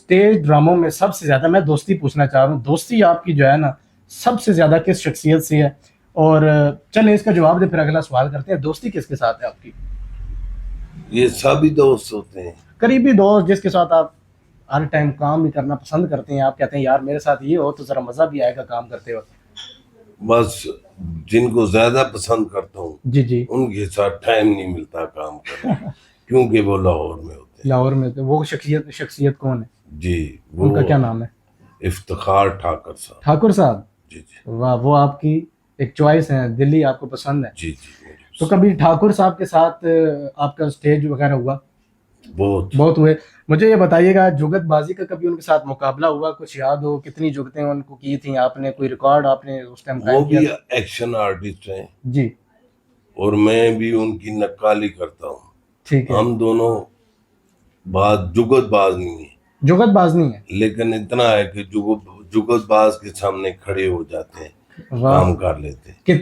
Stage ڈراموں میں سب سے زیادہ میں دوستی پوچھنا چاہ رہا ہوں، دوستی آپ کی جو ہے نا سب سے زیادہ کس شخصیت سے ہے؟ اور چلیں اس کا جواب دے، پھر اگلا سوال کرتے ہیں، دوستی کس کے ساتھ ہے آپ کی؟ یہ سبھی دوست ہوتے ہیں، قریبی دوست جس کے ساتھ آپ ہر ٹائم کام بھی کرنا پسند کرتے ہیں، آپ کہتے ہیں یار میرے ساتھ یہ ہو تو ذرا مزہ بھی آئے گا کام کرتے وقت۔ بس جن کو زیادہ پسند کرتا ہوں جی جی، ان کے ساتھ ٹائم نہیں ملتا کام کرنے کیونکہ وہ لاہور میں ہوتے ہیں۔ لاہور میں تو وہ شخصیت کون ہے؟ جی ان کا وہ کیا نام ہے؟ افتخار ٹھاکر صاحب۔ ٹھاکر صاحب، جی جی واہ، وہ آپ کی ایک چوائس ہے، دلی آپ کو پسند ہے۔ جی جی تو کبھی ٹھاکر صاحب کے ساتھ آپ کا اسٹیج وغیرہ ہوا؟ بہت ہوئے۔ مجھے یہ بتائیے گا جگت بازی کا کبھی ان کے ساتھ مقابلہ ہوا؟ کچھ یاد ہو کتنی جگتیں ان کو کی تھیں آپ نے؟ کوئی ریکارڈ آپ نے اس ٹائم وہ قائم کیا بھی تھا؟ ایکشن آرٹسٹ ہیں جی اور میں بھی ان کی نقالی کرتا ہوں۔ ٹھیک ہے، ہم دونوں جگت باز نہیں ہیں، جگت باز نہیں ہے؟ لیکن اتنا ہے کہ جگت باز کے سامنے کھڑے ہو جاتے ہیں، واہ، کام کر لیتے ہیں۔ کتنی